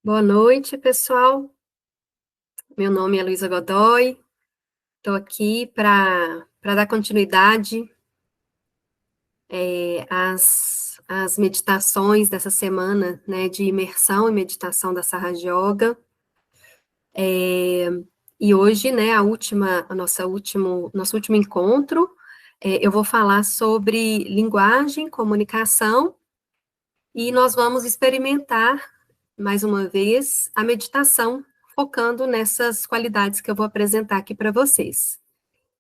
Boa noite, pessoal. Meu nome é Luísa Godoy. Estou aqui para dar continuidade às meditações dessa semana, né, de imersão e meditação da Sahaja Yoga. E hoje, né, nosso último encontro, eu vou falar sobre linguagem, comunicação, e nós vamos experimentar, mais uma vez, a meditação, focando nessas qualidades que eu vou apresentar aqui para vocês.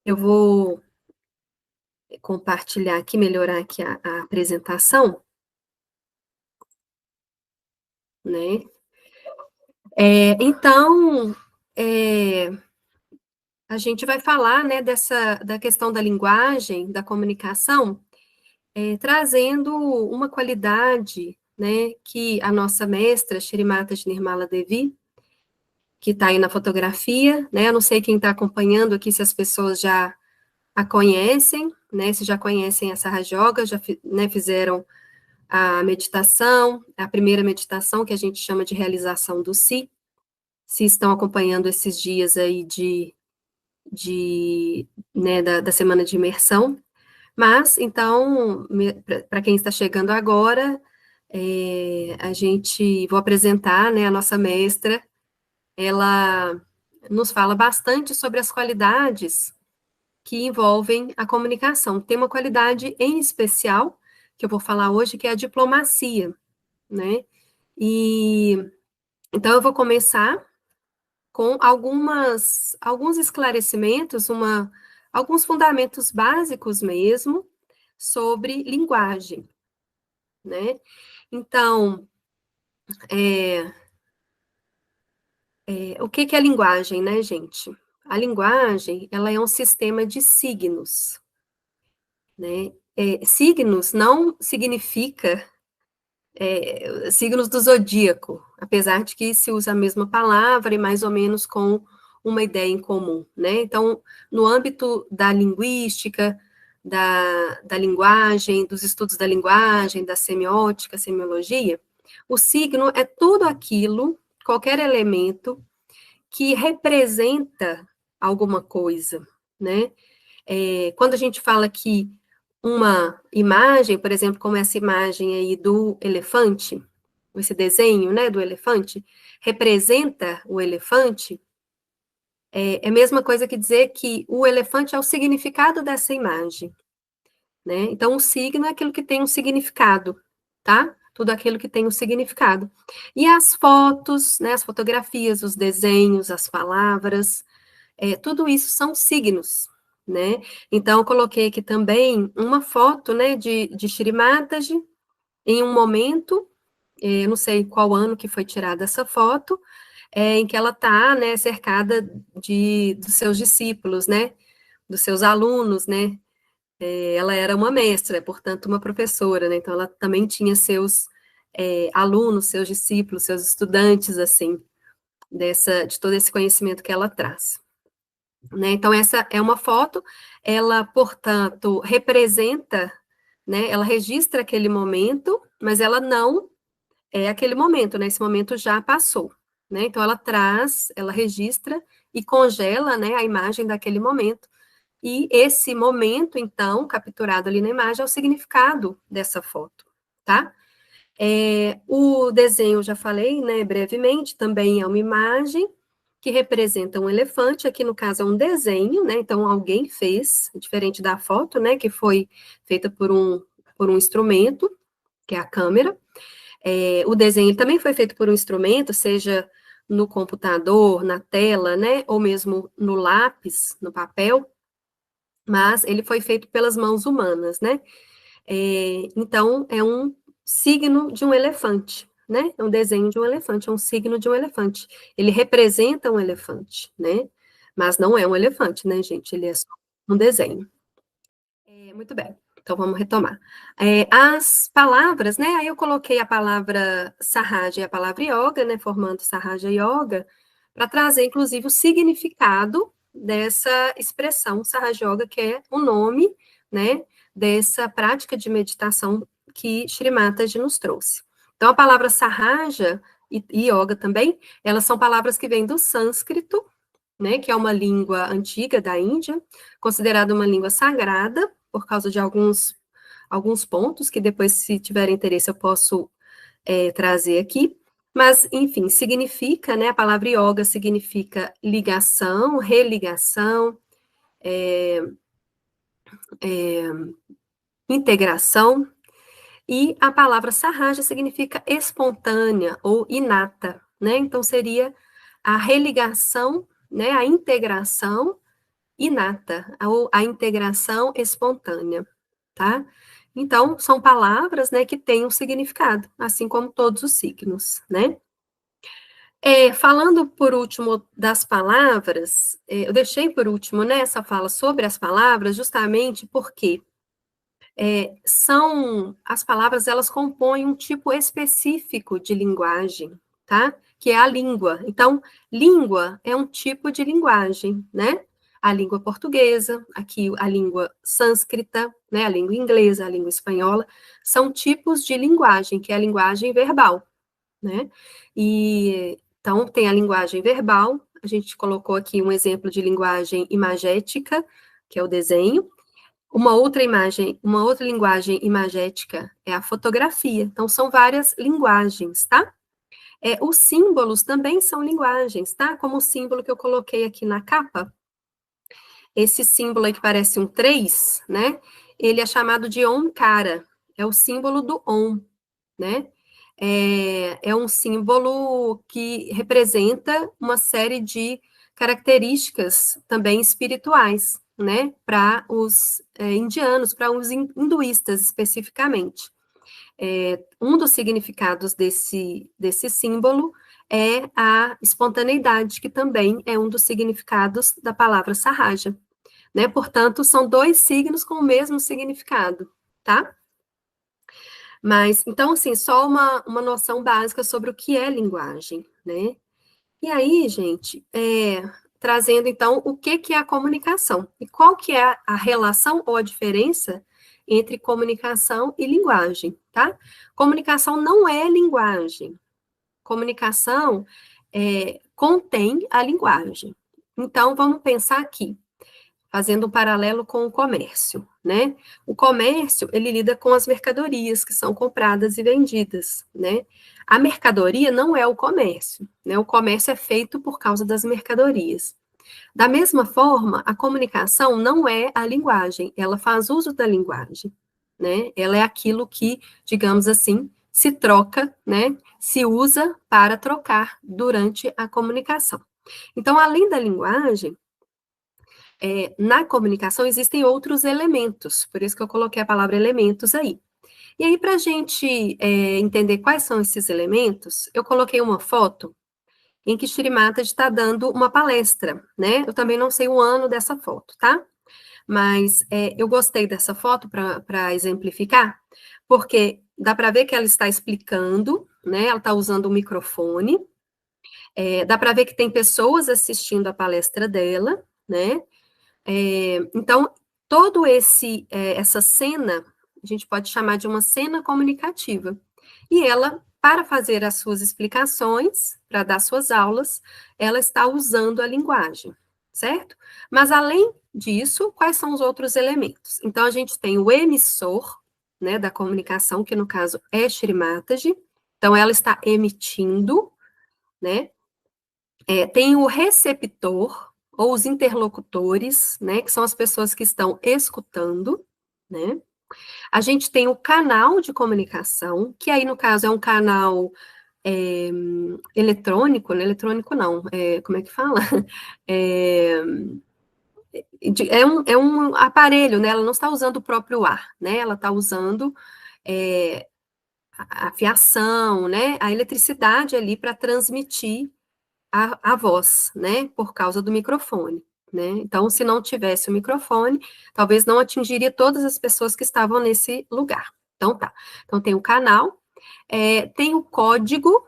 Eu vou compartilhar aqui, melhorar aqui a apresentação, né? Então, a gente vai falar, né, da questão da linguagem, da comunicação, trazendo uma qualidade, né, que a nossa mestra, Shri Mataji Nirmala Devi, que está aí na fotografia, né? Eu não sei quem está acompanhando aqui, se as pessoas já a conhecem, né? Se já conhecem essa Sahaja Yoga, já né, fizeram a meditação, a primeira meditação que a gente chama de realização do Si, se estão acompanhando esses dias aí né, da semana de imersão. Mas, então, para quem está chegando agora, vou apresentar, né, a nossa mestra. Ela nos fala bastante sobre as qualidades que envolvem a comunicação. Tem uma qualidade em especial, que eu vou falar hoje, que é a diplomacia, né? E então eu vou começar com alguns esclarecimentos, alguns fundamentos básicos mesmo sobre linguagem, né? Então, o que é a linguagem, né, gente? A linguagem, ela é um sistema de signos, né? Signos não significa signos do zodíaco, apesar de que se usa a mesma palavra e mais ou menos com uma ideia em comum, né? Então, no âmbito da linguística, da linguagem, dos estudos da linguagem, da semiótica, semiologia, o signo é tudo aquilo, qualquer elemento que representa alguma coisa, né? Quando a gente fala que uma imagem, por exemplo, como essa imagem aí do elefante, esse desenho, né, do elefante, representa o elefante, é a mesma coisa que dizer que o elefante é o significado dessa imagem, né? Então, o signo é aquilo que tem um significado, tá? Tudo aquilo que tem um significado. E as fotos, né, as fotografias, os desenhos, as palavras, tudo isso são signos, né? Então, eu coloquei aqui também uma foto, né, de Shri Mataji, em um momento, eu não sei qual ano que foi tirada essa foto, em que ela está, né, cercada dos seus discípulos, né, dos seus alunos, né? Ela era uma mestra, portanto, uma professora, né? Então, ela também tinha seus alunos, seus discípulos, seus estudantes, assim, de todo esse conhecimento que ela traz. Né? Então, essa é uma foto, ela, portanto, representa, né? Ela registra aquele momento, mas ela não é aquele momento, né? Esse momento já passou, né? Então, ela registra e congela, né, a imagem daquele momento. E esse momento, então, capturado ali na imagem, é o significado dessa foto, tá? O desenho, eu já falei, né, brevemente, também é uma imagem que representa um elefante, aqui no caso é um desenho, né, então alguém fez, diferente da foto, né, que foi feita por um instrumento, que é a câmera. O desenho também foi feito por um instrumento, seja no computador, na tela, né, ou mesmo no lápis, no papel, mas ele foi feito pelas mãos humanas, né. Então, é um signo de um elefante, né? É um desenho de um elefante, é um signo de um elefante. Ele representa um elefante, né? Mas não é um elefante, né, gente? Ele é só um desenho. Muito bem, então vamos retomar. As palavras, né? Aí eu coloquei a palavra Sahaja e a palavra Yoga, né? Formando Sahaja Yoga, para trazer, inclusive, o significado dessa expressão Sahaja Yoga, que é o nome, né? Dessa prática de meditação que Shri Mataji nos trouxe. Então, a palavra Sahaja e yoga também, elas são palavras que vêm do sânscrito, né, que é uma língua antiga da Índia, considerada uma língua sagrada, por causa de alguns pontos, que depois, se tiver interesse, eu posso trazer aqui. Mas, enfim, significa, né, a palavra yoga significa ligação, religação, integração, e a palavra sahaja significa espontânea ou inata, né? Então, seria a religação, né, a integração inata, ou a integração espontânea, tá? Então, são palavras, né, que têm um significado, assim como todos os signos, né? Falando por último das palavras, eu deixei por último, né, essa fala sobre as palavras, justamente porque as palavras, elas compõem um tipo específico de linguagem, tá? Que é a língua. Então, língua é um tipo de linguagem, né? A língua portuguesa, aqui a língua sânscrita, né? A língua inglesa, a língua espanhola, são tipos de linguagem, que é a linguagem verbal, né? E então tem a linguagem verbal, a gente colocou aqui um exemplo de linguagem imagética, que é o desenho. Uma outra linguagem imagética é a fotografia. Então, são várias linguagens, tá? Os símbolos também são linguagens, tá? Como o símbolo que eu coloquei aqui na capa. Esse símbolo aí que parece um 3, né? Ele é chamado de Omkara. É o símbolo do Om, né? É um símbolo que representa uma série de características também espirituais, né, para os indianos, para os hinduístas especificamente. Um dos significados desse símbolo é a espontaneidade, que também é um dos significados da palavra Sahaja, né? Portanto, são dois signos com o mesmo significado, tá? Mas, então, assim, só uma noção básica sobre o que é linguagem, né? E aí, gente, trazendo, então, o que é a comunicação? E qual que é a relação ou a diferença entre comunicação e linguagem, tá? Comunicação não é linguagem. Comunicação contém a linguagem. Então, vamos pensar aqui, fazendo um paralelo com o comércio, né? O comércio, ele lida com as mercadorias que são compradas e vendidas, né? A mercadoria não é o comércio, né? O comércio é feito por causa das mercadorias. Da mesma forma, a comunicação não é a linguagem, ela faz uso da linguagem, né? Ela é aquilo que, digamos assim, se troca, né? Se usa para trocar durante a comunicação. Então, além da linguagem, na comunicação existem outros elementos, por isso que eu coloquei a palavra elementos aí. E aí, para a gente entender quais são esses elementos, eu coloquei uma foto em que Shri Mataji está dando uma palestra, né? Eu também não sei o ano dessa foto, tá? Mas eu gostei dessa foto para exemplificar, porque dá para ver que ela está explicando, né? Ela está usando o microfone, dá para ver que tem pessoas assistindo a palestra dela, né? Então, todo essa cena, a gente pode chamar de uma cena comunicativa. E ela, para fazer as suas explicações, para dar suas aulas, ela está usando a linguagem, certo? Mas, além disso, quais são os outros elementos? Então, a gente tem o emissor, né, da comunicação, que no caso é Shri Mataji. Então, ela está emitindo, né? Tem o receptor, ou os interlocutores, né, que são as pessoas que estão escutando, né? A gente tem o canal de comunicação, que aí, no caso, é um canal eletrônico, né? Eletrônico não, como é que fala? É um aparelho, né? Ela não está usando o próprio ar, né? Ela está usando a fiação, né? A eletricidade ali para transmitir a voz, né, por causa do microfone, né? Então, se não tivesse o microfone, talvez não atingiria todas as pessoas que estavam nesse lugar. Então, tá. Então, tem o canal, tem o código.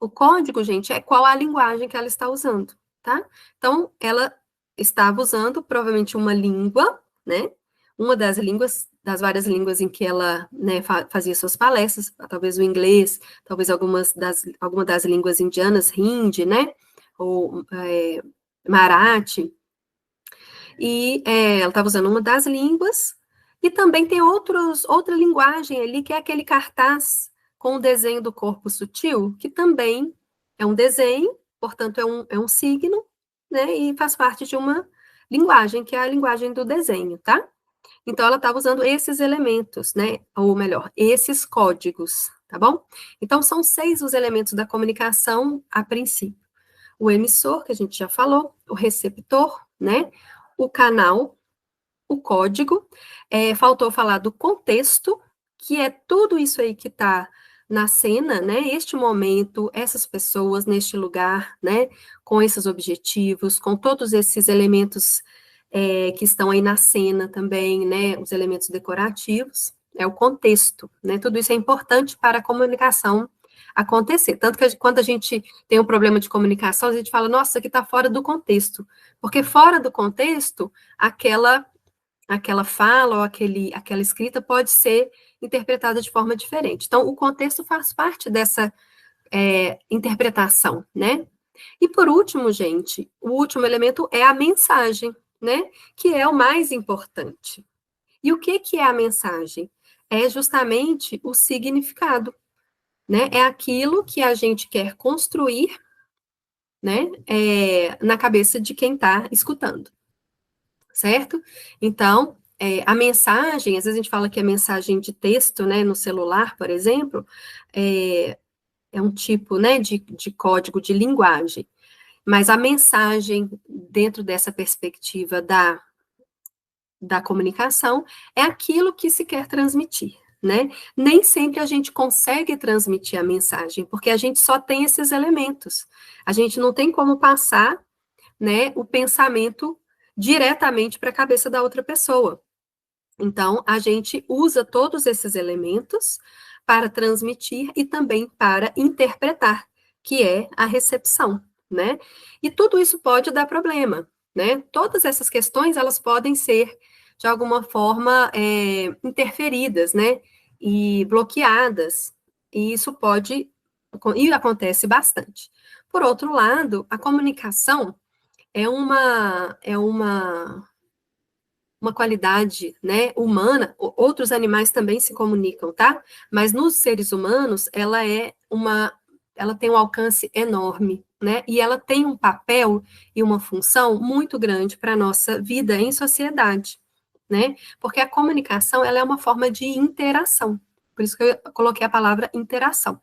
O código, gente, é qual a linguagem que ela está usando, tá? Então, ela estava usando, provavelmente, uma língua, né? Uma das línguas das várias línguas em que ela, né, fazia suas palestras, talvez o inglês, talvez alguma das línguas indianas, Hindi, né, ou Marathi, e ela estava usando uma das línguas, e também tem outra linguagem ali, que é aquele cartaz com o desenho do corpo sutil, que também é um desenho, portanto, é um signo, né, e faz parte de uma linguagem, que é a linguagem do desenho, tá? Então, ela estava usando esses elementos, né? Ou melhor, esses códigos, tá bom? Então, são 6 os elementos da comunicação a princípio. O emissor, que a gente já falou, o receptor, né? O canal, o código. Faltou falar do contexto, que é tudo isso aí que está na cena, né? Este momento, essas pessoas neste lugar, né? Com esses objetivos, com todos esses elementos que estão aí na cena também, né? Os elementos decorativos, é o contexto, né? Tudo isso é importante para a comunicação acontecer. Tanto que quando a gente tem um problema de comunicação, a gente fala, nossa, isso aqui está fora do contexto. Porque fora do contexto, aquela fala ou aquela escrita pode ser interpretada de forma diferente. Então, o contexto faz parte dessa interpretação, né? E por último, gente, o último elemento é a mensagem, né? Que é o mais importante. E o que é a mensagem? É justamente o significado, né? É aquilo que a gente quer construir, né? Na cabeça de quem está escutando, certo? Então, a mensagem, às vezes a gente fala que é mensagem de texto, né? No celular, por exemplo, é um tipo, né? De código de linguagem. Mas a mensagem, dentro dessa perspectiva da comunicação, é aquilo que se quer transmitir, né? Nem sempre a gente consegue transmitir a mensagem, porque a gente só tem esses elementos. A gente não tem como passar, né, o pensamento diretamente para a cabeça da outra pessoa. Então, a gente usa todos esses elementos para transmitir e também para interpretar, que é a recepção, né? E tudo isso pode dar problema, né? Todas essas questões, elas podem ser, de alguma forma, interferidas, né? E bloqueadas. E isso pode, e acontece bastante. Por outro lado, a comunicação é uma qualidade, né, humana. Outros animais também se comunicam, tá? Mas nos seres humanos, ela tem um alcance enorme, né? E ela tem um papel e uma função muito grande para a nossa vida em sociedade, né? Porque a comunicação, ela é uma forma de interação. Por isso que eu coloquei a palavra interação.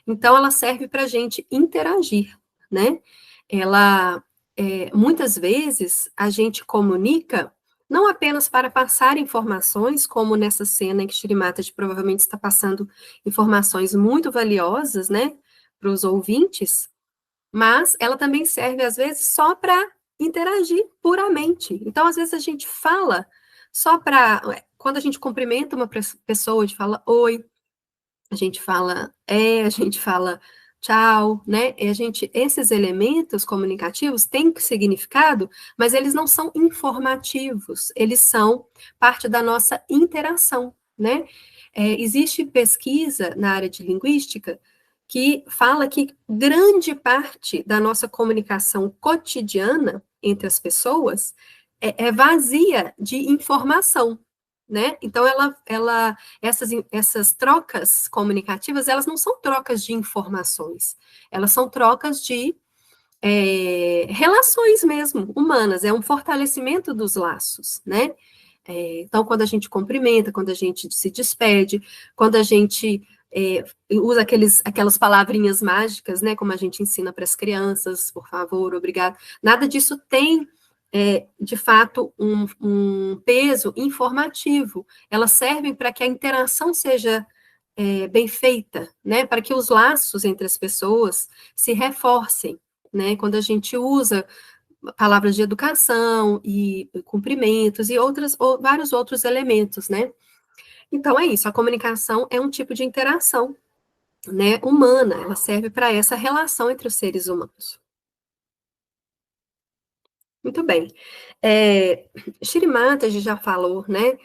Então, ela serve para a gente interagir, né? Muitas vezes, a gente comunica não apenas para passar informações, como nessa cena em que Shrimataji provavelmente está passando informações muito valiosas, né, para os ouvintes, mas ela também serve, às vezes, só para interagir puramente. Então, às vezes, a gente fala só para... Quando a gente cumprimenta uma pessoa, a gente fala oi, a gente fala tchau, né? Esses elementos comunicativos têm significado, mas eles não são informativos, eles são parte da nossa interação, né? Existe pesquisa na área de linguística que fala que grande parte da nossa comunicação cotidiana entre as pessoas é vazia de informação, né? Então, essas trocas comunicativas, elas não são trocas de informações, elas são trocas de relações mesmo, humanas, é um fortalecimento dos laços, né? Então, quando a gente cumprimenta, quando a gente se despede, quando a gente usa aquelas palavrinhas mágicas, né? Como a gente ensina para as crianças, por favor, obrigado. Nada disso tem de fato, um peso informativo. Elas servem para que a interação seja bem feita, né? Para que os laços entre as pessoas se reforcem, né? Quando a gente usa palavras de educação e cumprimentos e vários outros elementos, né? Então, é isso. A comunicação é um tipo de interação, né, humana. Ela serve para essa relação entre os seres humanos. Muito bem. Shrimataji já falou, né,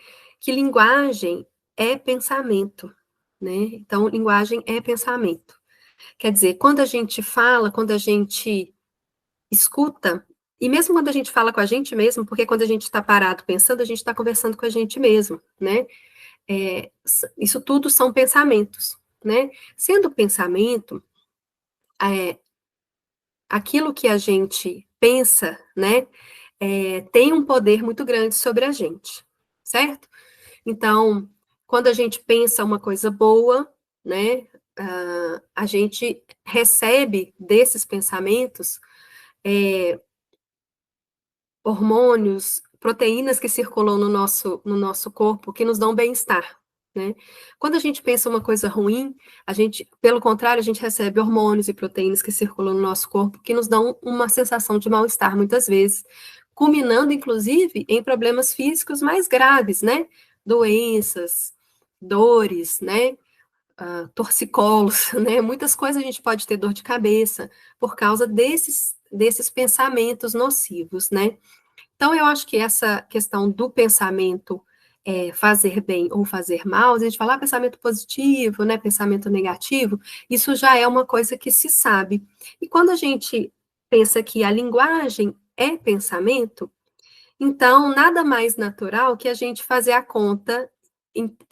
que linguagem é pensamento, né? Então, linguagem é pensamento. Quer dizer, quando a gente fala, quando a gente escuta, e mesmo quando a gente fala com a gente mesmo, porque quando a gente está parado pensando, a gente está conversando com a gente mesmo, né? Isso tudo são pensamentos, né? Sendo pensamento, é, aquilo que a gente pensa, né, tem um poder muito grande sobre a gente, certo? Então, quando a gente pensa uma coisa boa, né, a gente recebe desses pensamentos hormônios, proteínas que circulam no nosso corpo que nos dão bem-estar, né? Quando a gente pensa uma coisa ruim, pelo contrário, a gente recebe hormônios e proteínas que circulam no nosso corpo que nos dão uma sensação de mal-estar muitas vezes, culminando, inclusive, em problemas físicos mais graves, né? Doenças, dores, né? Torcicolos, né? Muitas coisas a gente pode ter dor de cabeça por causa desses pensamentos nocivos, né? Então, eu acho que essa questão do pensamento fazer bem ou fazer mal, a gente fala pensamento positivo, né, pensamento negativo, isso já é uma coisa que se sabe. E quando a gente pensa que a linguagem é pensamento, então nada mais natural que a gente fazer a conta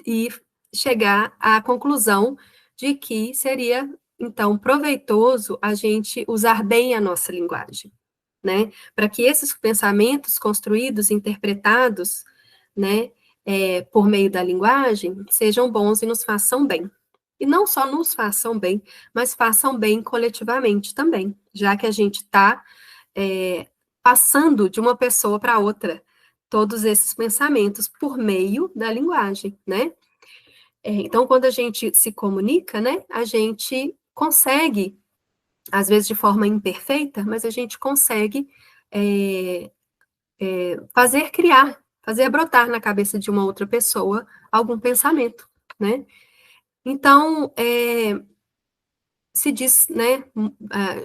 e chegar à conclusão de que seria, então, proveitoso a gente usar bem a nossa linguagem, né? Para que esses pensamentos construídos, interpretados, né, por meio da linguagem, sejam bons e nos façam bem. E não só nos façam bem, mas façam bem coletivamente também, já que a gente está passando de uma pessoa para outra todos esses pensamentos por meio da linguagem, né? Então, quando a gente se comunica, né, a gente consegue, às vezes de forma imperfeita, mas a gente consegue fazer brotar na cabeça de uma outra pessoa algum pensamento, né? Então, se diz, né,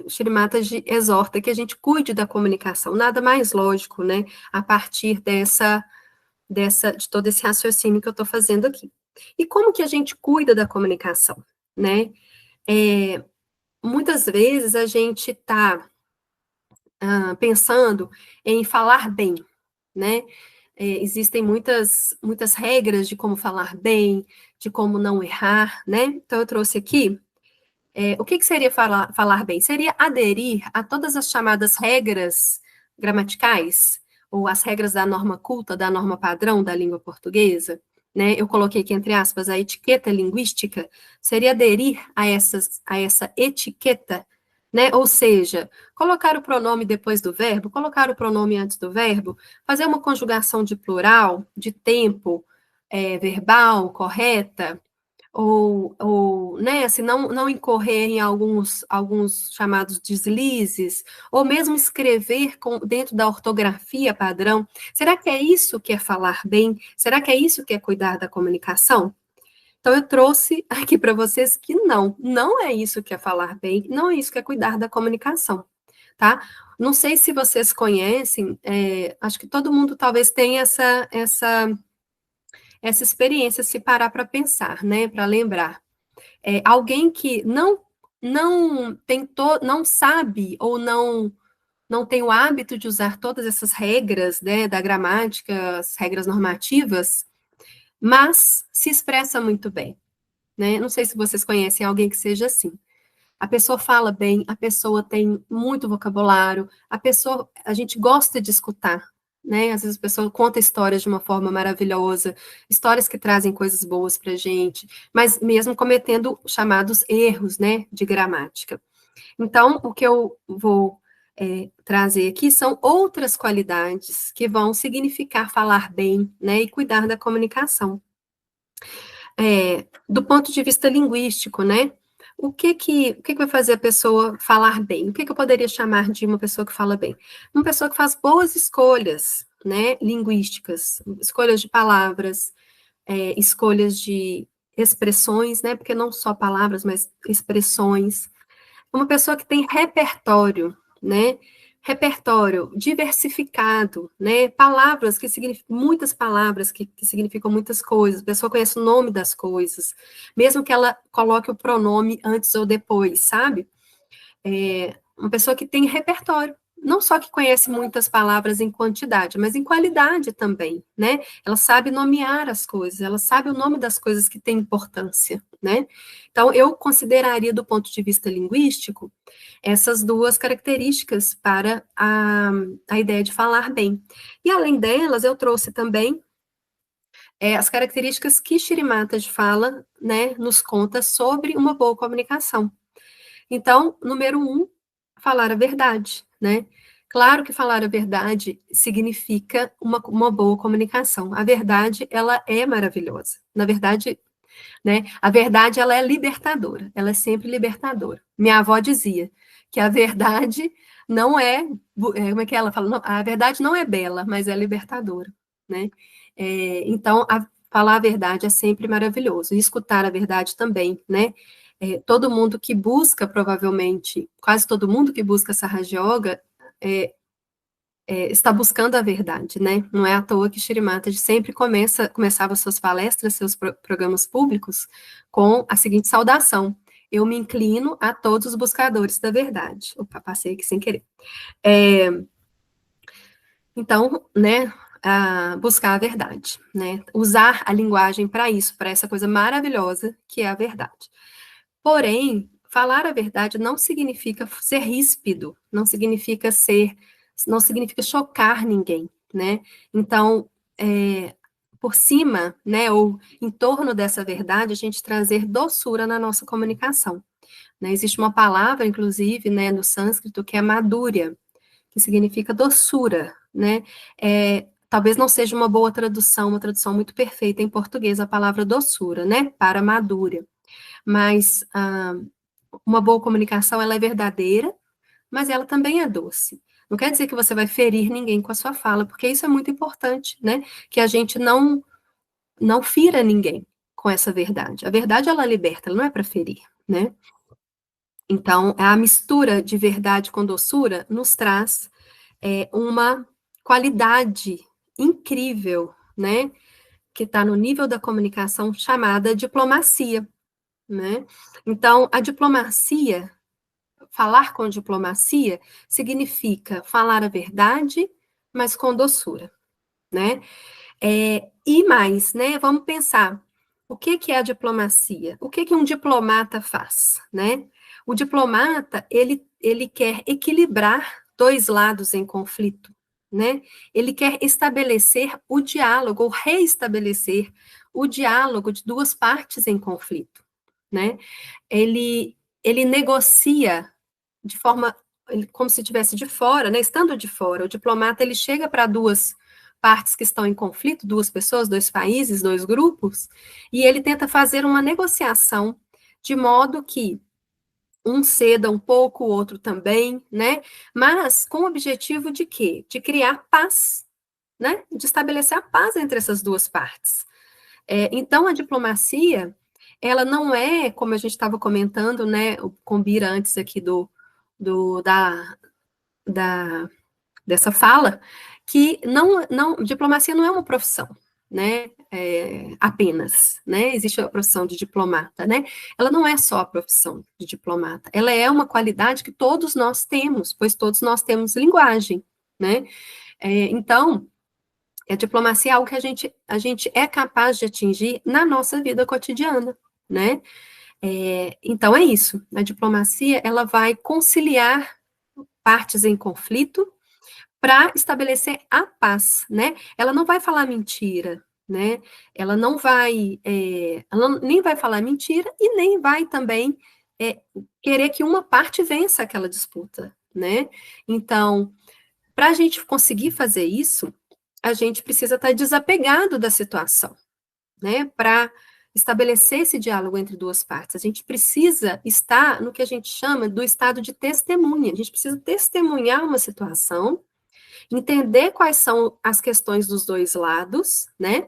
Shri Mataji exorta que a gente cuide da comunicação, nada mais lógico, né, a partir de todo esse raciocínio que eu estou fazendo aqui. E como que a gente cuida da comunicação, né? Muitas vezes a gente está pensando em falar bem, né? Existem muitas regras de como falar bem, de como não errar, né? Então, eu trouxe aqui, o que seria falar bem? Seria aderir a todas as chamadas regras gramaticais, ou as regras da norma culta, da norma padrão da língua portuguesa, né? Eu coloquei aqui, entre aspas, a etiqueta linguística, seria aderir a essa etiqueta, né? Ou seja, colocar o pronome depois do verbo, colocar o pronome antes do verbo, fazer uma conjugação de plural, de tempo, verbal, correta, ou né, assim, não incorrer em alguns chamados deslizes, ou mesmo escrever dentro da ortografia padrão. Será que é isso que é falar bem? Será que é isso que é cuidar da comunicação? Então, eu trouxe aqui para vocês que não é isso que é falar bem, não é isso que é cuidar da comunicação, tá? Não sei se vocês conhecem, acho que todo mundo talvez tenha essa experiência, se parar para pensar, né, para lembrar. Alguém que não tentou, não sabe ou não tem o hábito de usar todas essas regras, né, da gramática, as regras normativas, mas se expressa muito bem, né? Não sei se vocês conhecem alguém que seja assim. A pessoa fala bem, a pessoa tem muito vocabulário, a gente gosta de escutar, né? Às vezes a pessoa conta histórias de uma forma maravilhosa, histórias que trazem coisas boas para a gente, mas mesmo cometendo chamados erros, né, de gramática. Então, o que eu vou trazer aqui são outras qualidades que vão significar falar bem, né, e cuidar da comunicação. Do ponto de vista linguístico, né? O que vai fazer a pessoa falar bem? O que eu poderia chamar de uma pessoa que fala bem? Uma pessoa que faz boas escolhas, né, linguísticas, escolhas de palavras, escolhas de expressões, né, porque não só palavras, mas expressões. Uma pessoa que tem repertório, né? repertório diversificado, né? Palavras que significam, muitas palavras que significam muitas coisas, a pessoa conhece o nome das coisas, mesmo que ela coloque o pronome antes ou depois, sabe? Uma pessoa que tem repertório, não só que conhece muitas palavras em quantidade, mas em qualidade também, né? Ela sabe nomear as coisas, ela sabe o nome das coisas que têm importância, né? Então, eu consideraria, do ponto de vista linguístico, essas duas características para a ideia de falar bem. E, além delas, eu trouxe também as características que Shirimata de fala, né, nos conta sobre uma boa comunicação. Então, número 1, falar a verdade, né? Claro que falar a verdade significa uma boa comunicação. A verdade, ela é maravilhosa. Na verdade, né, a verdade, ela é libertadora. Ela é sempre libertadora. Minha avó dizia que a verdade não é, como é que ela fala? Não, a verdade não é bela, mas é libertadora, né? Então, falar a verdade é sempre maravilhoso. E escutar a verdade também, né? Todo mundo que busca, provavelmente, quase todo mundo que busca essa Raja Yoga está buscando a verdade, né? Não é à toa que Shri Mataji sempre começava suas palestras, seus programas públicos, com a seguinte saudação: eu me inclino a todos os buscadores da verdade. Opa, passei aqui sem querer. Então, né, buscar a verdade, né? Usar a linguagem para isso, para essa coisa maravilhosa que é a verdade. Porém, falar a verdade não significa ser ríspido, não significa chocar ninguém, né? Então, por cima, né, ou em torno dessa verdade, a gente trazer doçura na nossa comunicação, né? Existe uma palavra, inclusive, né, no sânscrito, que é madhurya, que significa doçura, né? Talvez não seja uma boa tradução, uma tradução muito perfeita em português, a palavra doçura, né, para madhurya. Mas uma boa comunicação, ela é verdadeira, mas ela também é doce. Não quer dizer que você vai ferir ninguém com a sua fala, porque isso é muito importante, né? Que a gente não fira ninguém com essa verdade. A verdade, ela liberta, ela não é para ferir, né? Então, a mistura de verdade com doçura nos traz uma qualidade incrível, né? Que está no nível da comunicação chamada diplomacia, né? Então, a diplomacia, falar com diplomacia, significa falar a verdade, mas com doçura, né? E mais, né? Vamos pensar, o que é a diplomacia? O que um diplomata faz, né? O diplomata, ele quer equilibrar dois lados em conflito, né? Ele quer estabelecer o diálogo, ou reestabelecer o diálogo de duas partes em conflito, né? Ele negocia de forma como se estivesse de fora, né? Estando de fora, o diplomata ele chega para duas partes que estão em conflito, duas pessoas, dois países, dois grupos, e ele tenta fazer uma negociação de modo que um ceda um pouco, o outro também, né? Mas com o objetivo de quê? De criar paz, né? De estabelecer a paz entre essas duas partes. Então, a diplomacia, ela não é, como a gente estava comentando, né, com Bira antes aqui dessa fala, que diplomacia não é uma profissão, né, apenas, né, existe a profissão de diplomata, né, ela não é só a profissão de diplomata, ela é uma qualidade que todos nós temos, pois todos nós temos linguagem, né, então, a diplomacia é algo que a gente é capaz de atingir na nossa vida cotidiana, né? Então é isso. A diplomacia ela vai conciliar partes em conflito para estabelecer a paz, né? Ela não vai falar mentira, né? Ela não vai, ela nem vai falar mentira e nem vai também querer que uma parte vença aquela disputa, né? Então, para a gente conseguir fazer isso, a gente precisa estar desapegado da situação, né? Para estabelecer esse diálogo entre duas partes. A gente precisa estar no que a gente chama do estado de testemunha. A gente precisa testemunhar uma situação, entender quais são as questões dos dois lados, né?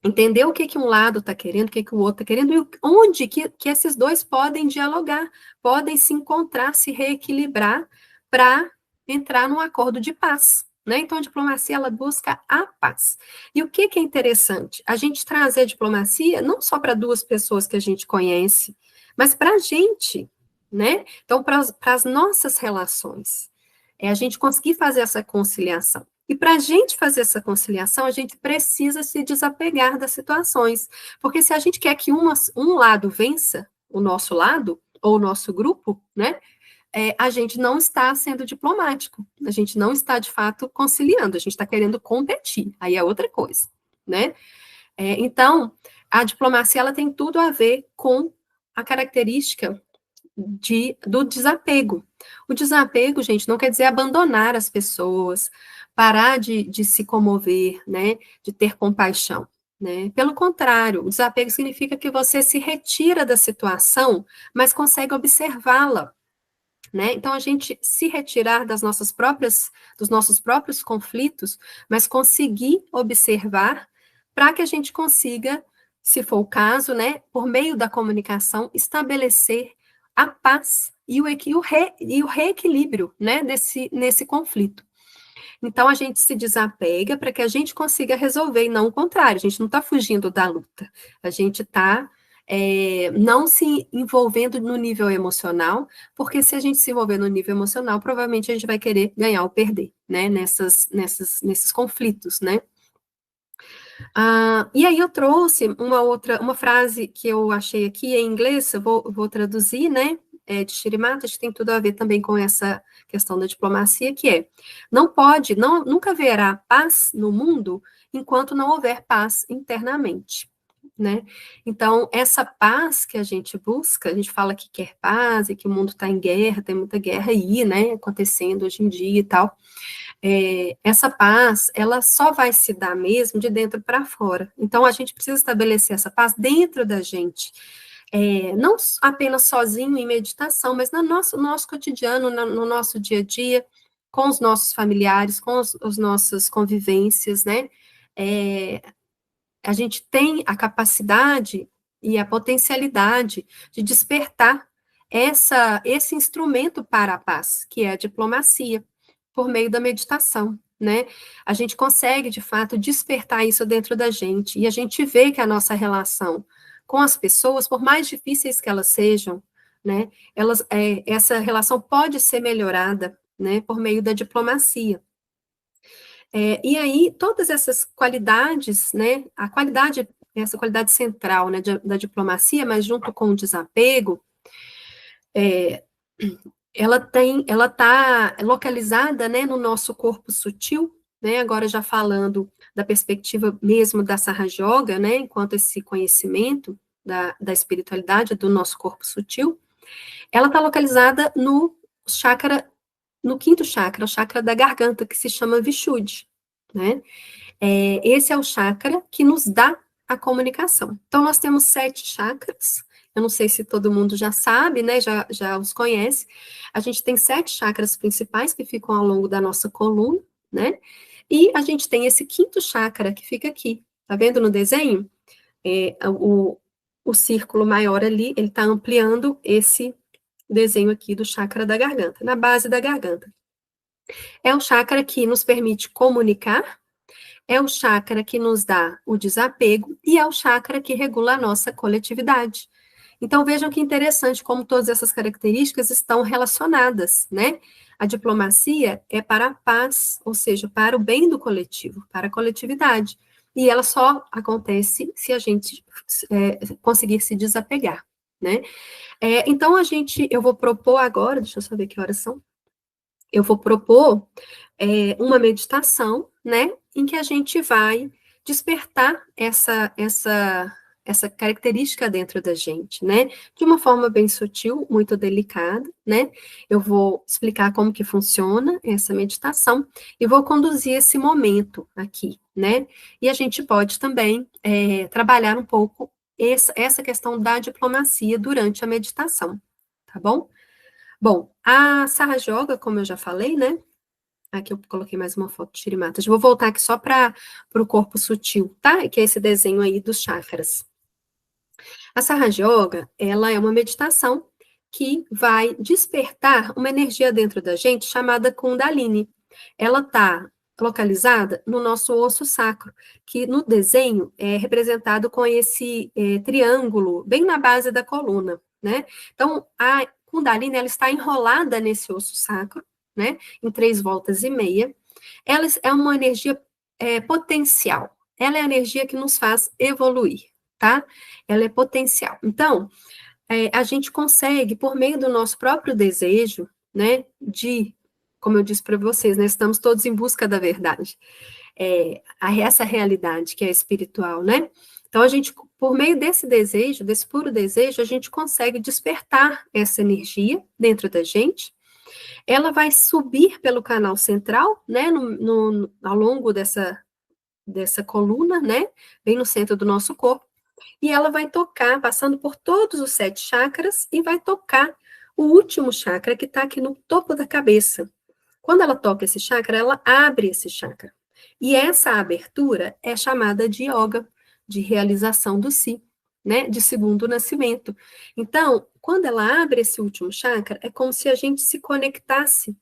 Entender o que um lado está querendo, o que o outro está querendo, e onde que esses dois podem dialogar, podem se encontrar, se reequilibrar, para entrar num acordo de paz, né? Então, a diplomacia, ela busca a paz. E o que é interessante? A gente trazer a diplomacia não só para duas pessoas que a gente conhece, mas para a gente, né? Então, para as nossas relações. É a gente conseguir fazer essa conciliação. E para a gente fazer essa conciliação, a gente precisa se desapegar das situações. Porque se a gente quer que um lado vença, o nosso lado, ou o nosso grupo, né? A gente não está sendo diplomático, a gente não está, de fato, conciliando, a gente está querendo competir, aí é outra coisa, né? Então, a diplomacia, ela tem tudo a ver com a característica do desapego. O desapego, gente, não quer dizer abandonar as pessoas, parar de se comover, né, de ter compaixão, né? Pelo contrário, o desapego significa que você se retira da situação, mas consegue observá-la, né? Então, a gente se retirar dos nossos próprios conflitos, mas conseguir observar para que a gente consiga, se for o caso, né, por meio da comunicação, estabelecer a paz e o reequilíbrio, né, nesse conflito. Então, a gente se desapega para que a gente consiga resolver, e não o contrário, a gente não está fugindo da luta, a gente está não se envolvendo no nível emocional, porque se a gente se envolver no nível emocional, provavelmente a gente vai querer ganhar ou perder, né, nesses conflitos, né. E aí eu trouxe uma frase que eu achei aqui em inglês, eu vou traduzir, né, de Shirimata, acho que tem tudo a ver também com essa questão da diplomacia, que é, nunca haverá paz no mundo enquanto não houver paz internamente, né? Então, essa paz que a gente busca, a gente fala que quer paz e que o mundo está em guerra, tem muita guerra aí, né, acontecendo hoje em dia e tal, essa paz, ela só vai se dar mesmo de dentro para fora. Então, a gente precisa estabelecer essa paz dentro da gente. Não apenas sozinho em meditação, mas no nosso cotidiano, no nosso dia a dia, com os nossos familiares, com as nossas convivências, né? A gente tem a capacidade e a potencialidade de despertar esse instrumento para a paz, que é a diplomacia, por meio da meditação, né? A gente consegue, de fato, despertar isso dentro da gente, e a gente vê que a nossa relação com as pessoas, por mais difíceis que elas sejam, né, essa relação pode ser melhorada, né, por meio da diplomacia. E aí, todas essas qualidades, né, essa qualidade central, né, da diplomacia, mas junto com o desapego, é, ela está localizada, né, no nosso corpo sutil, né, agora já falando da perspectiva mesmo da Sahaja Yoga, né, enquanto esse conhecimento da espiritualidade do nosso corpo sutil, ela está localizada no quinto chakra, o chakra da garganta, que se chama Vishuddhi, né? Esse é o chakra que nos dá a comunicação. Então, nós temos 7 chakras, eu não sei se todo mundo já sabe, né, já os conhece. A gente tem 7 chakras principais que ficam ao longo da nossa coluna, né? E a gente tem esse quinto chakra que fica aqui. Tá vendo no desenho? O círculo maior ali, ele está ampliando esse desenho aqui do chakra da garganta, na base da garganta. É o chakra que nos permite comunicar, é o chakra que nos dá o desapego e é o chakra que regula a nossa coletividade. Então, vejam que interessante como todas essas características estão relacionadas, né? A diplomacia é para a paz, ou seja, para o bem do coletivo, para a coletividade. E ela só acontece se a gente conseguir se desapegar, né? Então, eu vou propor agora, deixa eu só ver que horas são. Eu vou propor uma meditação, né, em que a gente vai despertar essa característica dentro da gente, né, de uma forma bem sutil, muito delicada, né, eu vou explicar como que funciona essa meditação e vou conduzir esse momento aqui, né, e a gente pode também trabalhar um pouco essa questão da diplomacia durante a meditação, tá bom? Bom, a Sahaja Yoga, como eu já falei, né, aqui eu coloquei mais uma foto de Shirimatas. Eu vou voltar aqui só para o corpo sutil, tá? Que é esse desenho aí dos chakras. A Sahaja Yoga, ela é uma meditação que vai despertar uma energia dentro da gente chamada Kundalini. Ela está localizada no nosso osso sacro, que no desenho é representado com esse triângulo bem na base da coluna, né? Então, a Kundalini, ela está enrolada nesse osso sacro, né? Em 3,5 voltas. Ela é uma energia potencial. Ela é a energia que nos faz evoluir, tá? Ela é potencial. Então, a gente consegue, por meio do nosso próprio desejo, né, como eu disse para vocês, né, estamos todos em busca da verdade, essa realidade que é espiritual, né? Então, a gente, por meio desse desejo, desse puro desejo, a gente consegue despertar essa energia dentro da gente. Ela vai subir pelo canal central, né, ao longo dessa coluna, né, bem no centro do nosso corpo, e ela vai tocar, passando por todos os 7 chakras, e vai tocar o último chakra, que está aqui no topo da cabeça. Quando ela toca esse chakra, ela abre esse chakra. E essa abertura é chamada de yoga, de realização do si, né? De segundo nascimento. Então, quando ela abre esse último chakra, é como se a gente se conectasse,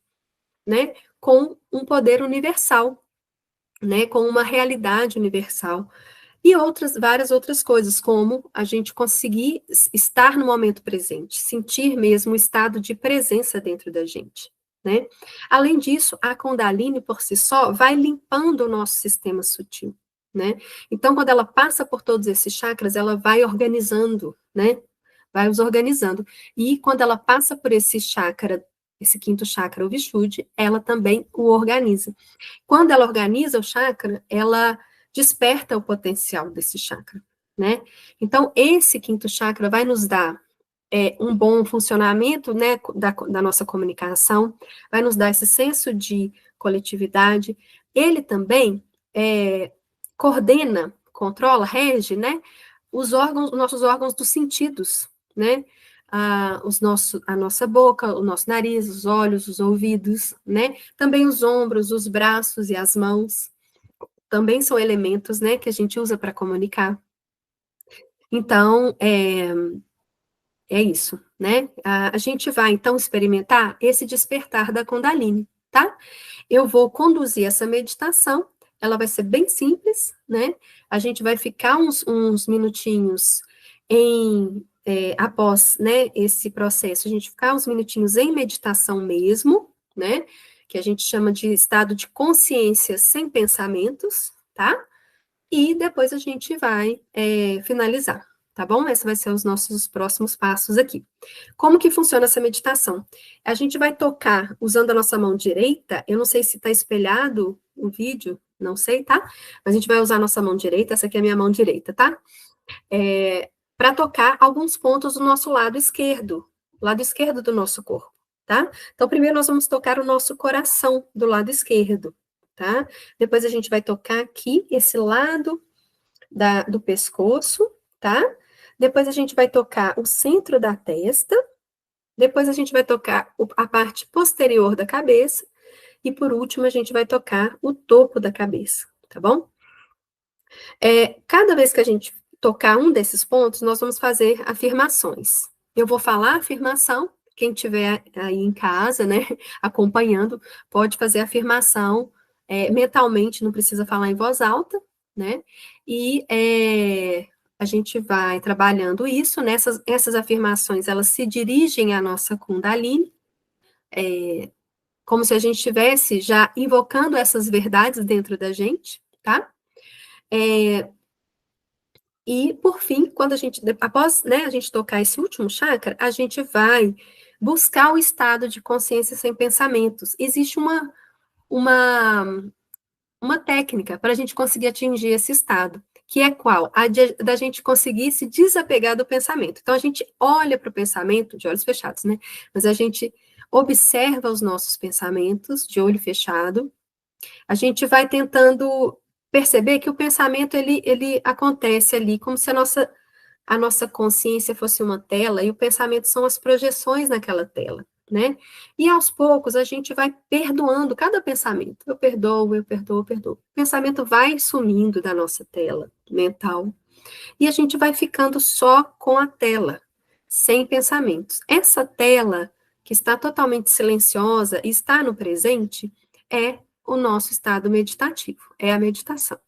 né? Com um poder universal, né? Com uma realidade universal. E várias outras coisas, como a gente conseguir estar no momento presente, sentir mesmo o estado de presença dentro da gente, né? Além disso, a Kundalini, por si só, vai limpando o nosso sistema sutil, né? Então, quando ela passa por todos esses chakras, ela vai organizando, né? Vai os organizando. E quando ela passa por esse chakra, esse quinto chakra, o Vishuddhi, ela também o organiza. Quando ela organiza o chakra, ela desperta o potencial desse chakra, né? Então, esse quinto chakra vai nos dar um bom funcionamento, né, da nossa comunicação, vai nos dar esse senso de coletividade. Ele também coordena, controla, rege, né, os nossos órgãos dos sentidos, né? A nossa boca, o nosso nariz, os olhos, os ouvidos, né? Também os ombros, os braços e as mãos também são elementos, né, que a gente usa para comunicar. Então, é isso, né? A gente vai, então, experimentar esse despertar da Kundalini, tá? Eu vou conduzir essa meditação, ela vai ser bem simples, né? A gente vai ficar uns minutinhos após, né, esse processo, a gente ficar uns minutinhos em meditação mesmo, né? Que a gente chama de estado de consciência sem pensamentos, tá? E depois a gente vai finalizar, tá bom? Esses vão ser os nossos próximos passos aqui. Como que funciona essa meditação? A gente vai tocar usando a nossa mão direita, eu não sei se está espelhado o vídeo, não sei, tá? Mas a gente vai usar a nossa mão direita, essa aqui é a minha mão direita, tá? Para tocar alguns pontos do nosso lado esquerdo do nosso corpo, tá? Então, primeiro nós vamos tocar o nosso coração do lado esquerdo, tá? Depois a gente vai tocar aqui, esse lado do pescoço, tá? Depois a gente vai tocar o centro da testa, depois a gente vai tocar a parte posterior da cabeça, e por último a gente vai tocar o topo da cabeça, tá bom? Cada vez que a gente tocar um desses pontos, nós vamos fazer afirmações. Eu vou falar a afirmação, quem estiver aí em casa, né, acompanhando, pode fazer a afirmação mentalmente, não precisa falar em voz alta, né, e a gente vai trabalhando isso, né, essas afirmações, elas se dirigem à nossa Kundalini, como se a gente estivesse já invocando essas verdades dentro da gente, tá? E, por fim, após, né, a gente tocar esse último chakra, a gente vai buscar o estado de consciência sem pensamentos. Existe uma técnica para a gente conseguir atingir esse estado, que é qual? Da gente conseguir se desapegar do pensamento. Então, a gente olha para o pensamento de olhos fechados, né? Mas a gente observa os nossos pensamentos de olho fechado, a gente vai tentando perceber que o pensamento, ele acontece ali, como se a nossa consciência fosse uma tela, e o pensamento são as projeções naquela tela, né? E aos poucos a gente vai perdoando cada pensamento. Eu perdoo, eu perdoo, eu perdoo. O pensamento vai sumindo da nossa tela mental, e a gente vai ficando só com a tela, sem pensamentos. Essa tela, que está totalmente silenciosa e está no presente, é o nosso estado meditativo, é a meditação.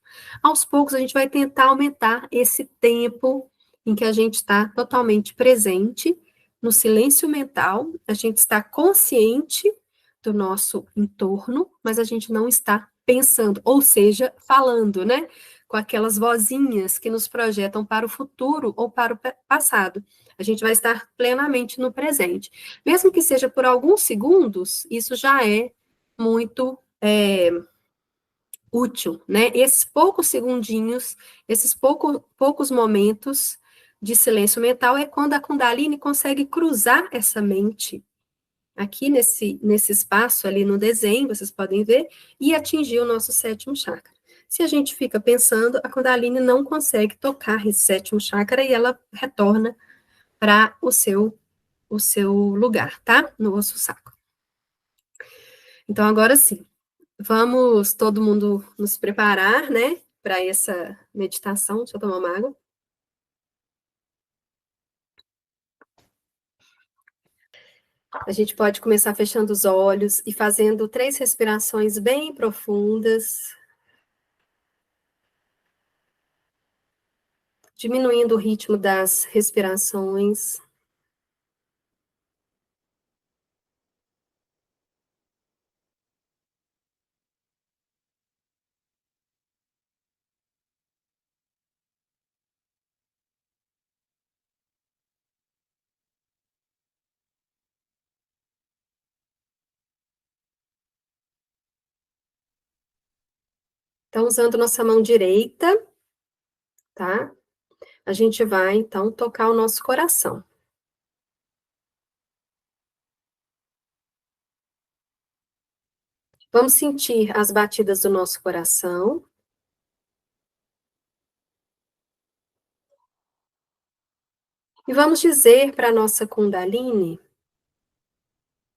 Aos poucos, a gente vai tentar aumentar esse tempo em que a gente está totalmente presente, no silêncio mental, a gente está consciente do nosso entorno, mas a gente não está pensando, ou seja, falando, né? Com aquelas vozinhas que nos projetam para o futuro ou para o passado. A gente vai estar plenamente no presente. Mesmo que seja por alguns segundos, isso já é muito útil, né? Esses poucos segundinhos, esses poucos momentos de silêncio mental é quando a Kundalini consegue cruzar essa mente aqui nesse espaço ali no desenho, vocês podem ver, e atingir o nosso sétimo chakra. Se a gente fica pensando, a Kundalini não consegue tocar esse sétimo chakra e ela retorna para o seu lugar, tá? No osso sacro. Então, agora sim, vamos todo mundo nos preparar, né, para essa meditação. Deixa eu tomar uma água. A gente pode começar fechando os olhos e fazendo 3 respirações bem profundas, diminuindo o ritmo das respirações. Então, usando nossa mão direita, tá? A gente vai, então, tocar o nosso coração. Vamos sentir as batidas do nosso coração. E vamos dizer para a nossa Kundalini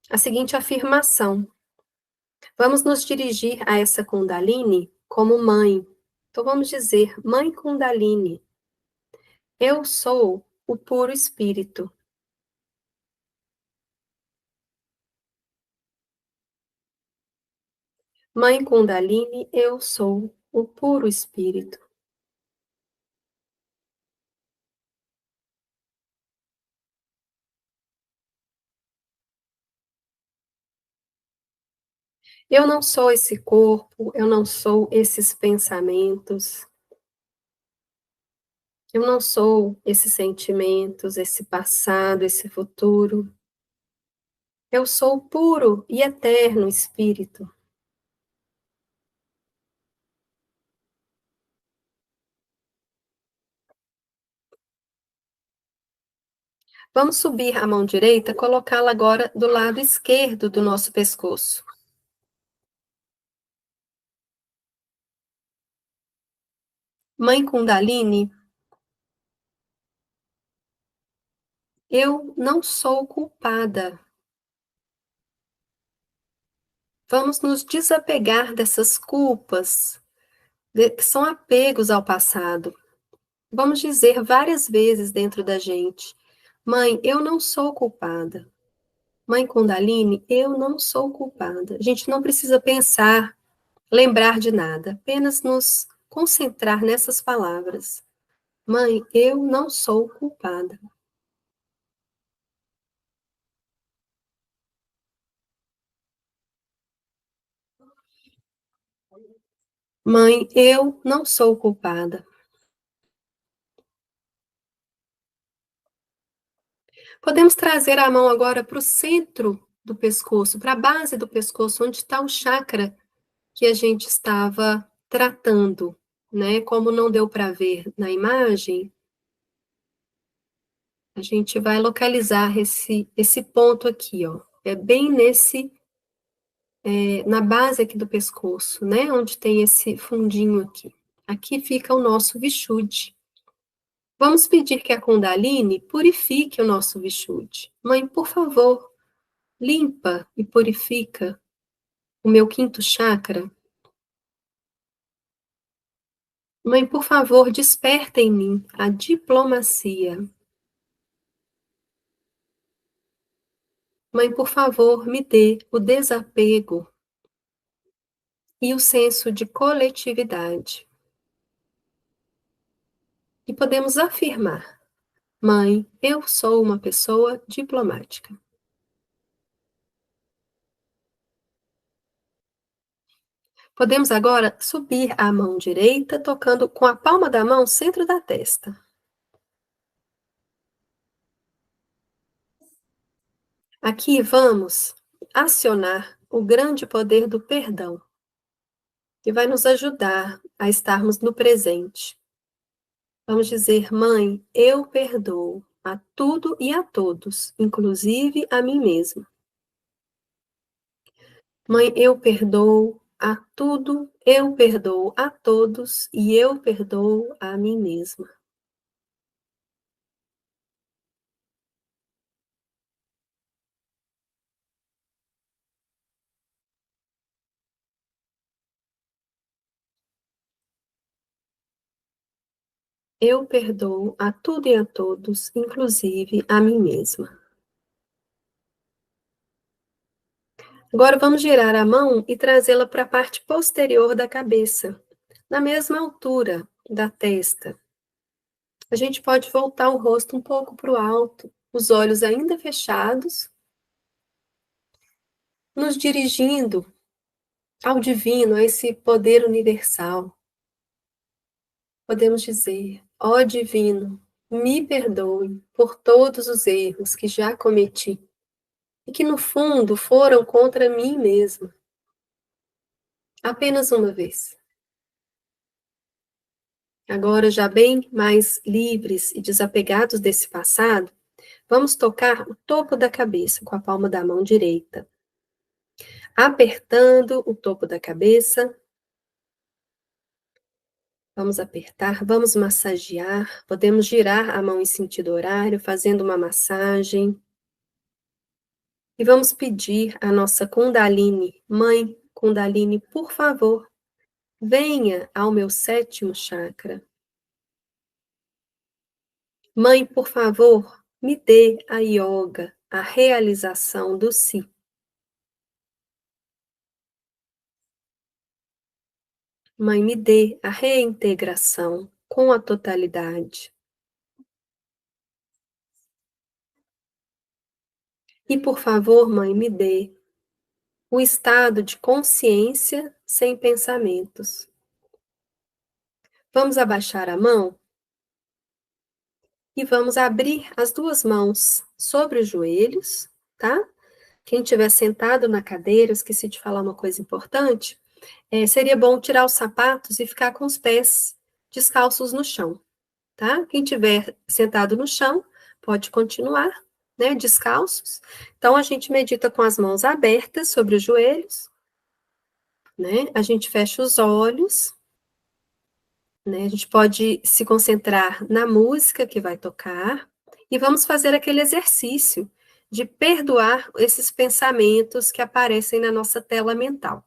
a seguinte afirmação. Vamos nos dirigir a essa Kundalini como mãe. Então, vamos dizer, Mãe Kundalini, eu sou o puro espírito. Mãe Kundalini, eu sou o puro espírito. Eu não sou esse corpo, eu não sou esses pensamentos, eu não sou esses sentimentos, esse passado, esse futuro. Eu sou o puro e eterno espírito. Vamos subir a mão direita, colocá-la agora do lado esquerdo do nosso pescoço. Mãe Kundalini, eu não sou culpada. Vamos nos desapegar dessas culpas, que são apegos ao passado. Vamos dizer várias vezes dentro da gente: Mãe, eu não sou culpada. Mãe Kundalini, eu não sou culpada. A gente não precisa pensar, lembrar de nada, apenas nos concentrar nessas palavras. Mãe, eu não sou culpada. Mãe, eu não sou culpada. Podemos trazer a mão agora para o centro do pescoço, para a base do pescoço, onde está o chakra que a gente estava tratando, né? Como não deu para ver na imagem, a gente vai localizar esse ponto aqui, ó. É bem na base aqui do pescoço, né? Onde tem esse fundinho aqui. Aqui fica o nosso Vishuddhi. Vamos pedir que a Kundalini purifique o nosso Vishuddhi. Mãe, por favor, limpa e purifica o meu quinto chakra. Mãe, por favor, desperta em mim a diplomacia. Mãe, por favor, me dê o desapego e o senso de coletividade. E podemos afirmar: Mãe, eu sou uma pessoa diplomática. Podemos agora subir a mão direita, tocando com a palma da mão centro da testa. Aqui vamos acionar o grande poder do perdão, que vai nos ajudar a estarmos no presente. Vamos dizer: Mãe, eu perdoo a tudo e a todos, inclusive a mim mesma. Mãe, eu perdoo a tudo, eu perdoo a todos e eu perdoo a mim mesma. Eu perdoo a tudo e a todos, inclusive a mim mesma. Agora vamos girar a mão e trazê-la para a parte posterior da cabeça, na mesma altura da testa. A gente pode voltar o rosto um pouco para o alto, os olhos ainda fechados, nos dirigindo ao divino, a esse poder universal. Podemos dizer: ó divino, me perdoe por todos os erros que já cometi e que no fundo foram contra mim mesma. Apenas uma vez. Agora, já bem mais livres e desapegados desse passado, vamos tocar o topo da cabeça com a palma da mão direita, apertando o topo da cabeça. Vamos apertar, vamos massagear, podemos girar a mão em sentido horário, fazendo uma massagem. E vamos pedir à nossa Kundalini, Mãe Kundalini, por favor, venha ao meu sétimo chakra. Mãe, por favor, me dê a yoga, a realização do si. Mãe, me dê a reintegração com a totalidade. E, por favor, mãe, me dê o estado de consciência sem pensamentos. Vamos abaixar a mão e vamos abrir as duas mãos sobre os joelhos, tá? Quem estiver sentado na cadeira, eu esqueci de falar uma coisa importante, seria bom tirar os sapatos e ficar com os pés descalços no chão, tá? Quem estiver sentado no chão, pode continuar, né, descalços. Então, a gente medita com as mãos abertas sobre os joelhos, né? A gente fecha os olhos, né? A gente pode se concentrar na música que vai tocar e vamos fazer aquele exercício de perdoar esses pensamentos que aparecem na nossa tela mental.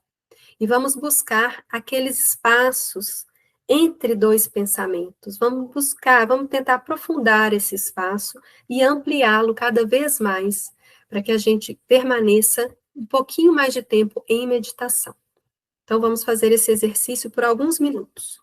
E vamos buscar aqueles espaços entre dois pensamentos. Vamos buscar, vamos tentar aprofundar esse espaço e ampliá-lo cada vez mais, para que a gente permaneça um pouquinho mais de tempo em meditação. Então, vamos fazer esse exercício por alguns minutos.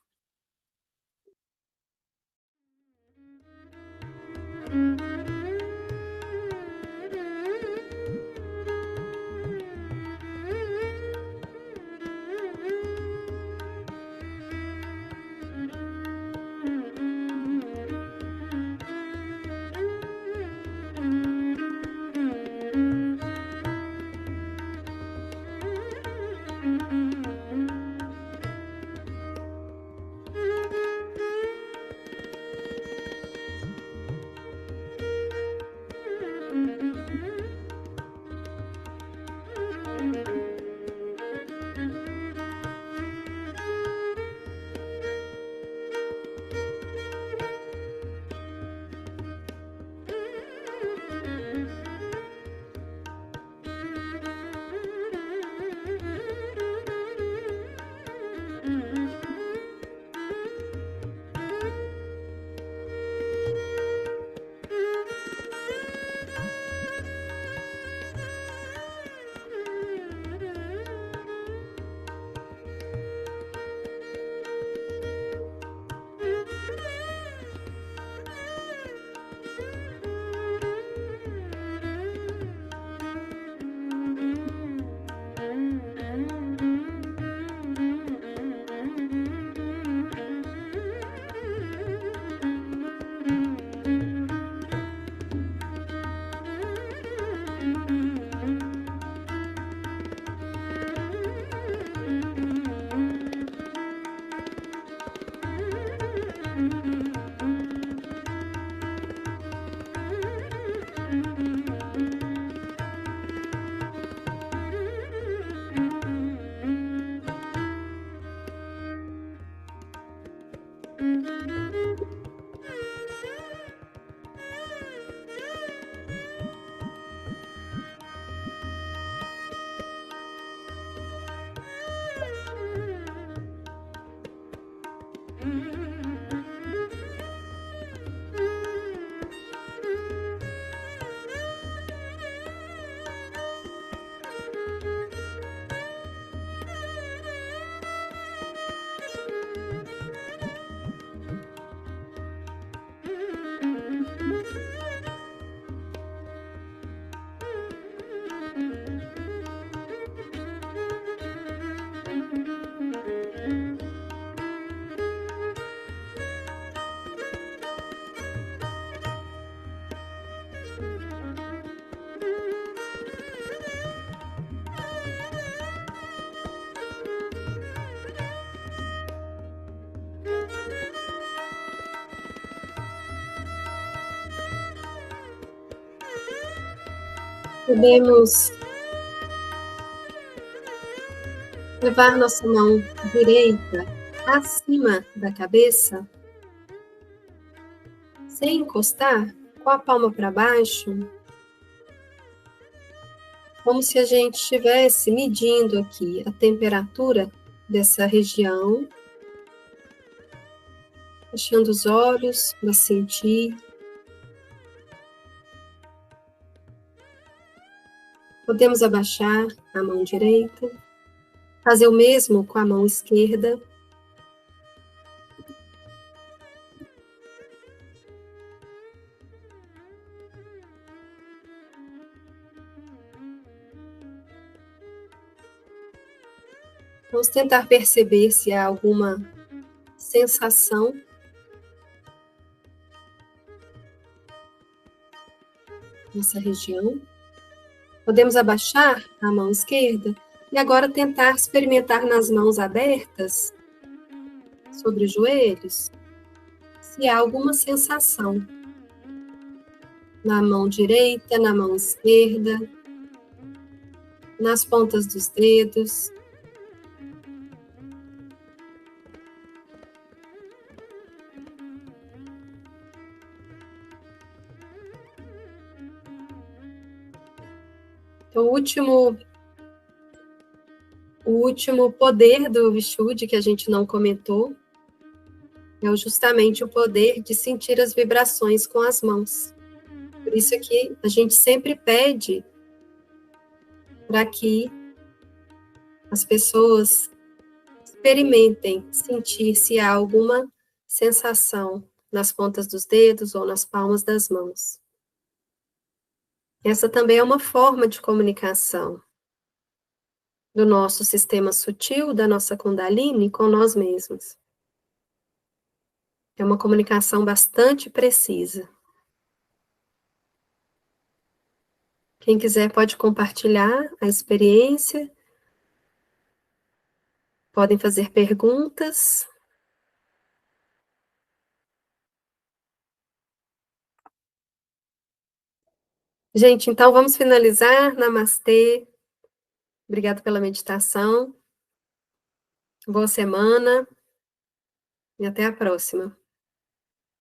Podemos levar nossa mão direita acima da cabeça, sem encostar, com a palma para baixo, como se a gente estivesse medindo aqui a temperatura dessa região, fechando os olhos para sentir. Podemos abaixar a mão direita, fazer o mesmo com a mão esquerda. Vamos tentar perceber se há alguma sensação nessa região. Podemos abaixar a mão esquerda e agora tentar experimentar nas mãos abertas, sobre os joelhos, se há alguma sensação na mão direita, na mão esquerda, nas pontas dos dedos. Então, o último poder do Vishuddhi que a gente não comentou é justamente o poder de sentir as vibrações com as mãos. Por isso que a gente sempre pede para que as pessoas experimentem sentir se há alguma sensação nas pontas dos dedos ou nas palmas das mãos. Essa também é uma forma de comunicação do nosso sistema sutil, da nossa Kundalini, com nós mesmos. É uma comunicação bastante precisa. Quem quiser pode compartilhar a experiência, podem fazer perguntas. Gente, então vamos finalizar. Namastê. Obrigada pela meditação. Boa semana e até a próxima.